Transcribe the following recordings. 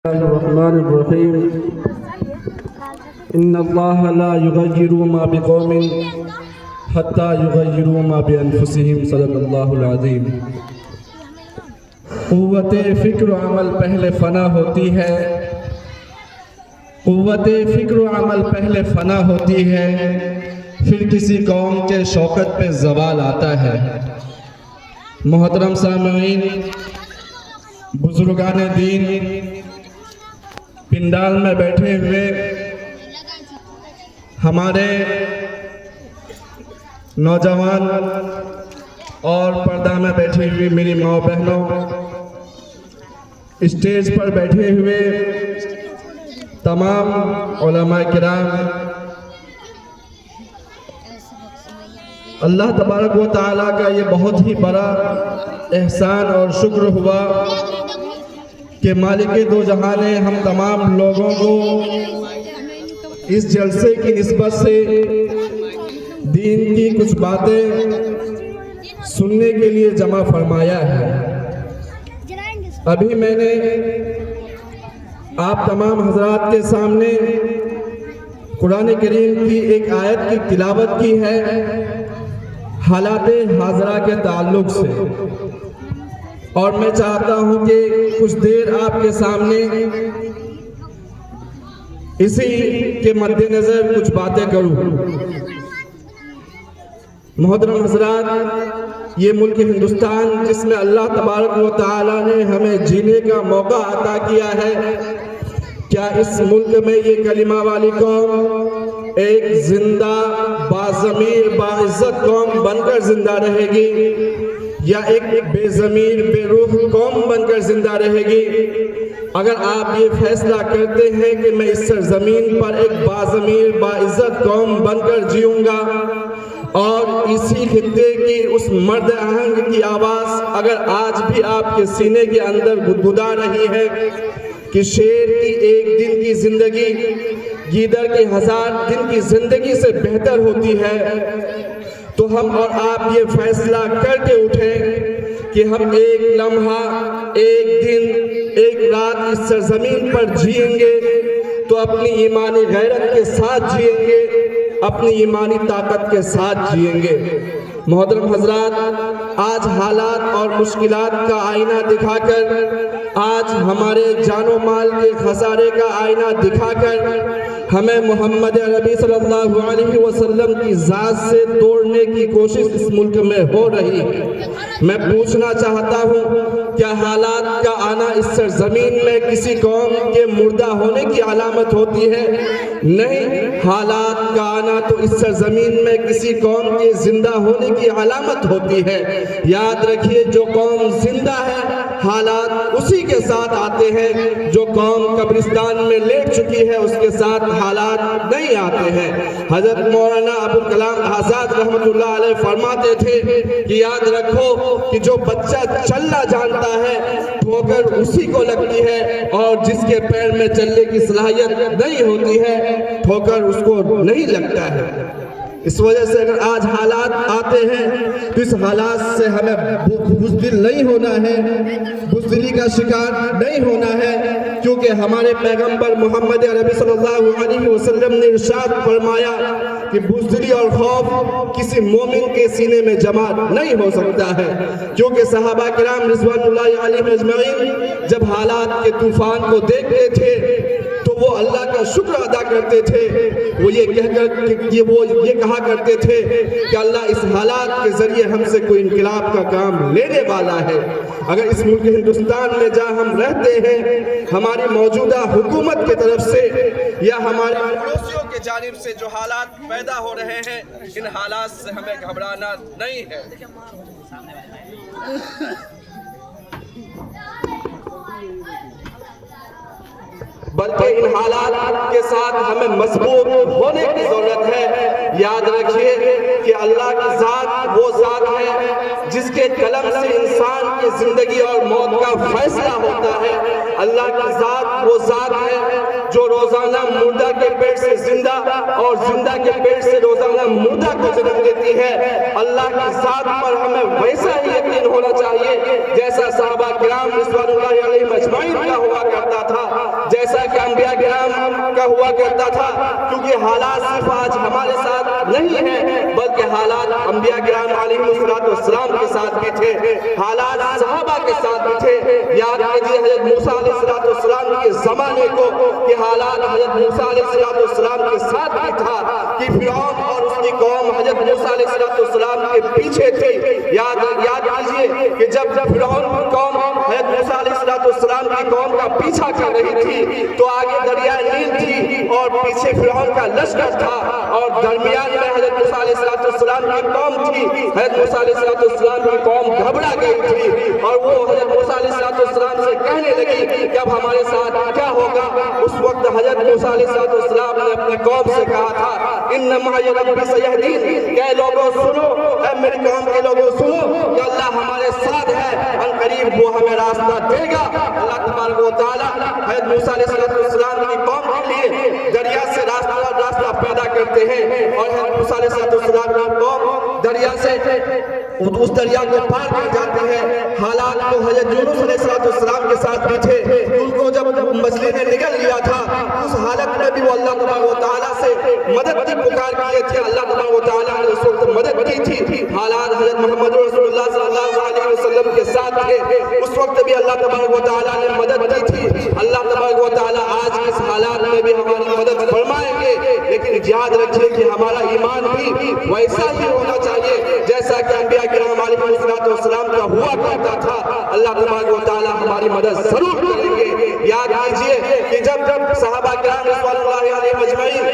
الرحمن الرحیم ان اللہ لا یغیر ما بقوم حتی یغیروا ما بانفسہم صدق اللہ العظیم۔ قوت فکر و عمل پہلے فنا ہوتی ہے، قوت فکر و عمل پہلے فنا ہوتی ہے، پھر کسی قوم کے شوکت پہ زوال آتا ہے۔ محترم سامعین، بزرگان دین، پنڈال میں بیٹھے ہوئے ہمارے نوجوان اور پردہ میں بیٹھی ہوئی میری ماں بہنوں، اسٹیج پر بیٹھے ہوئے تمام علماء کرام، اللہ تبارک و تعالیٰ کا یہ بہت ہی بڑا احسان اور شکر ہوا کہ مالک دو جہاں نے ہم تمام لوگوں کو اس جلسے کی نسبت سے دین کی کچھ باتیں سننے کے لیے جمع فرمایا ہے۔ ابھی میں نے آپ تمام حضرات کے سامنے قرآن کریم کی ایک آیت کی تلاوت کی ہے حالات حاضرہ کے تعلق سے، اور میں چاہتا ہوں کہ کچھ دیر آپ کے سامنے اسی کے مد نظر کچھ باتیں کروں۔ محترم حضرات، یہ ملک ہندوستان جس میں اللہ تبارک و تعالیٰ نے ہمیں جینے کا موقع عطا کیا ہے، کیا اس ملک میں یہ کلمہ والی قوم ایک زندہ باضمیر باعزت قوم بن کر زندہ رہے گی یا ایک بے ضمیر بے روح قوم بن کر زندہ رہے گی؟ اگر آپ یہ فیصلہ کرتے ہیں کہ میں اس سرزمین پر ایک باضمیر باعزت قوم بن کر جیوں گا، اور اسی خطے کی اس مرد آہنگ کی آواز اگر آج بھی آپ کے سینے کے اندر گدگدا رہی ہے کہ شیر کی ایک دن کی زندگی گیدڑ کی 1000 دن کی زندگی سے بہتر ہوتی ہے، تو ہم اور آپ یہ فیصلہ کر کے اٹھیں کہ ہم ایک لمحہ، ایک دن، ایک رات اس سرزمین پر جئیں گے تو اپنی ایمانی غیرت کے ساتھ جئیں گے، اپنی ایمانی طاقت کے ساتھ جئیں گے۔ محترم حضرات، آج حالات اور مشکلات کا آئینہ دکھا کر، آج ہمارے جان و مال کے خسارے کا آئینہ دکھا کر ہمیں محمد عربی صلی اللہ علیہ وسلم کی ذات سے توڑنے کی کوشش اس ملک میں ہو رہی ہے۔ میں پوچھنا چاہتا ہوں، کیا حالات کا آنا اس سرزمین میں کسی قوم کے مردہ ہونے کی علامت ہوتی ہے؟ نہیں، حالات کا آنا تو اس سرزمین میں کسی قوم کے زندہ ہونے کی علامت ہوتی ہے۔ یاد رکھیے، جو قوم زندہ ہے حالات اسی کے ساتھ آتے ہیں، جو قوم قبرستان میں لیٹ چکی ہے اس کے ساتھ حالات نہیں آتے ہیں۔ حضرت مولانا ابوالکلام آزاد رحمۃ اللہ علیہ فرماتے تھے کہ یاد رکھو کہ جو بچہ چلنا جانتا ہے ٹھوکر اسی کو لگتی ہے، اور جس کے پیر میں چلنے کی صلاحیت نہیں ہوتی ہے ٹھوکر اس کو نہیں لگتا ہے۔ اس وجہ سے اگر آج حالات آتے ہیں تو اس حالات سے ہمیں بزدل نہیں ہونا ہے، بزدلی کا شکار نہیں ہونا ہے، کیونکہ ہمارے پیغمبر محمد عربی صلی اللہ علیہ وسلم نے ارشاد فرمایا کہ بزدلی اور خوف کسی مومن کے سینے میں جمع نہیں ہو سکتا ہے، کیونکہ صحابہ کرام رضوان اللہ علیہم اجمعین جب حالات کے طوفان کو دیکھتے تھے تو وہ اللہ کا شکر ادا کرتے تھے، وہ یہ کہا کرتے تھے کہ اللہ اس حالات کے ذریعے ہم سے کوئی انقلاب کا کام لینے والا ہے۔ اگر اس ملک ہندوستان میں جہاں ہم رہتے ہیں ہماری موجودہ حکومت کی طرف سے یا ہمارے پڑوسیوں کی جانب سے جو حالات پیدا ہو رہے ہیں، ان حالات سے ہمیں گھبرانا نہیں ہے، بلکہ ان حالات کے ساتھ ہمیں مضبوط ہونے کی ضرورت ہے۔ یاد رکھیے کہ اللہ کی ذات وہ ذات ہے جس کے قلم سے انسان کی زندگی اور موت کا فیصلہ ہوتا ہے۔ اللہ کی ذات وہ ذات ہے جو روزانہ مردہ کے پیٹ سے زندہ اور زندہ کے پیٹ سے روزانہ مردہ کو جنم دیتی ہے۔ اللہ کی ذات پر ہمیں ویسا ہی یقین ہونا چاہیے جیسا صحابہ کرام رضوان اللہ علیہم اجمعین کا ہوا کرتا تھا۔ جیسا کہ انبیاء کرام کا ہوا کرتا تھا، کیونکہ حالات صرف آج ہمارے ساتھ نہیں ہیں بلکہ حالات انبیاء کرام علیہ السلام کے ساتھ بھی تھے، حالات صحابہ کے ساتھ بھی تھے۔ یاد کیجئے حضرت موسیٰ علیہ السلام کے زمانے کو، یہ حالات حضرت موسیٰ علیہ السلام کے ساتھ بھی تھا کہ فرعون اور اس کی قوم حضرت موسیٰ علیہ السلام کے پیچھے تھی۔ یاد کیجئے کہ جب فرعون کی قوم حضرت موسیٰ علیہ السلام کی قوم کا پیچھا کر رہی تھی تو آگے دریائے نیل تھی اور پیچھے فرعون کا لشکر تھا، اور درمیان میں حضرت موسیٰ علیہ السلام کی قوم تھی۔ حضرت موسیٰ علیہ السلام کی قوم گھبرا گئی تھی اور وہ حضرت موسیٰ علیہ السلام سے کہنے لگی کہ اب ہمارے ساتھ کیا ہوگا۔ اس وقت حضرت موسیٰ علیہ السلام نے اپنی قوم سے کہا تھا ان معی ربی سیہدین، کہ لوگوں سنو، اے میری قوم کے لوگوں سنو کہ اللہ ہمارے ساتھ ہے، ان قریب وہ ہمیں راستہ دے گا۔ اللہ تبارک و تعالیٰ حضرت موسیٰ علیہ السلام کی قوم کے لیے دریا سے راستہ پیدا کرتے ہیں، اور حضرت موسیٰ علیہ السلام کی قوم دریا سے اس دریا کو پار کر جاتے ہیں۔ حالات کو حضرت یونس علیہ السلام کے ساتھ بھی تھے، ان کو جب مچھلی نے نگل لیا تھا اس حالت میں بھی وہ اللہ تبارک و تعالیٰ سے مدد کی پکار کیے تھے، اللہ تبارک و تعالیٰ نے اس وقت مدد کی تھی۔ حالات حضرت محمد رسول اللہ صلی اللہ علیہ وسلم کے ساتھ تھے، اس وقت بھی اللہ تبارک و تعالیٰ نے مدد کی تھی۔ اللہ تبارک و تعالیٰ آج اس حالات میں بھی ہماری مدد فرمائیں گے، لیکن یاد رکھیے کہ ہمارا ایمان بھی ویسا ہی ہونا چاہیے جیسا کہ انبیاء کرام علیہ السلام کا ہوا کرتا تھا۔ اللہ تبارک و تعالیٰ ہماری مدد ضرور کریں گے۔ یاد کیجئے کہ جب صحابہ کرام رضوان اللہ علیہ مجمعین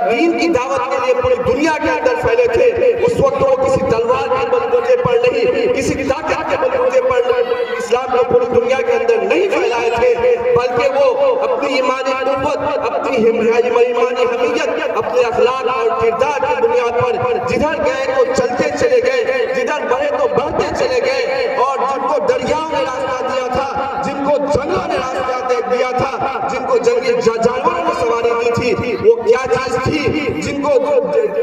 دین کی دعوت کے لیے پوری دنیا کے اندر پھیلے تھے، اس وقت وہ کسی تلوار کے بلبوتے پر نہیں، کسی طاقت کے بلبوتے پر اسلام کو پوری دنیا کے اندر نہیں پھیلائے تھے، بلکہ وہ اپنی ایمانی قوت، اپنی ایمانی حمیت، اپنے اخلاق اور کردار کی بنیاد پر جدھر گئے تو چلتے چلے گئے، جدھر بڑھے تو بڑھتے چلے گئے، اور جن کو دریاؤں نے راستہ دیا تھا، جن کو جنگوں نے راستہ دیا تھا، جن کو جنگی جانوروں نے سواری دی تھی، وہ کیا چیز تھی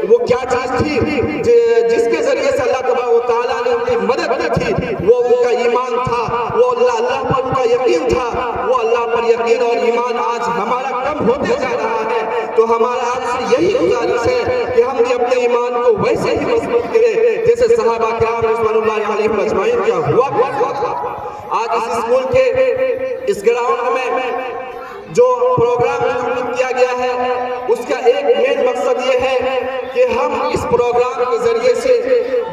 وہ کیا چیز تھی جس کے ذریعے سے اللہ تبارک و تعالیٰ نے ان کی مدد کی تھی؟ وہ ان کا ایمان تھا، وہ اللہ پر ان کا یقین تھا۔ وہ اللہ پر یقین اور ایمان آج ہمارا کم ہوتے جا رہا ہے، تو ہمارا آپ سے یہی گزارش ہے کہ ہم بھی اپنے ایمان کو ویسے ہی مضبوط کریں جیسے صحابہ کرام رضوان اللہ علیہ مجمعین کا ہوا کرتا تھا۔ آج اس اسکول کے اس گراؤنڈ میں جو پروگرام منعقد کیا گیا ہے، اس کا ایک مین مقصد یہ ہے کہ ہم اس پروگرام کے ذریعے سے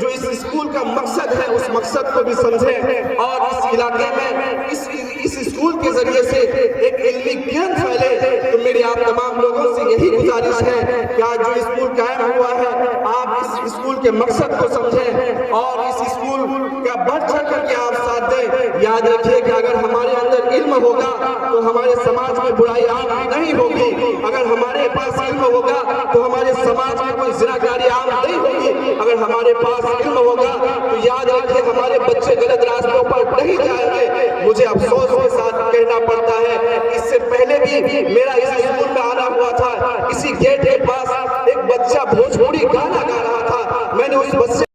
جو اس اسکول کا مقصد ہے اس مقصد کو بھی سمجھیں، اور اس علاقے میں اس اسکول کے ذریعے سے ایک علمی گیان پھیلے۔ تو میری آپ تمام لوگوں سے یہی گزارش ہے کہ آج جو اسکول قائم ہوا ہے، آپ اس اسکول کے مقصد کو سمجھیں اور اس اسکول کا بڑھ چڑھ کر کے آپ ساتھ دیں۔ یاد رکھیے کہ اگر ہمارے اندر علم ہوگا تو ہمارے سماج میں برائی عام نہیں ہوگی، اگر ہمارے پاس علم ہوگا تو ہمارے سماج میں کوئی زناکاری عام نہیں ہوگی، اگر ہمارے پاس علم ہوگا تو یاد رکھیے ہمارے بچے غلط راستوں پر نہیں جائیں گے۔ مجھے افسوس کے ساتھ کہنا پڑتا ہے، اس سے پہلے بھی میرا اس اسکول میں آنا ہوا تھا، اسی گیٹ کے پاس ایک بچہ بھوجپوری گانا گا رہا تھا، میں نے اس بچے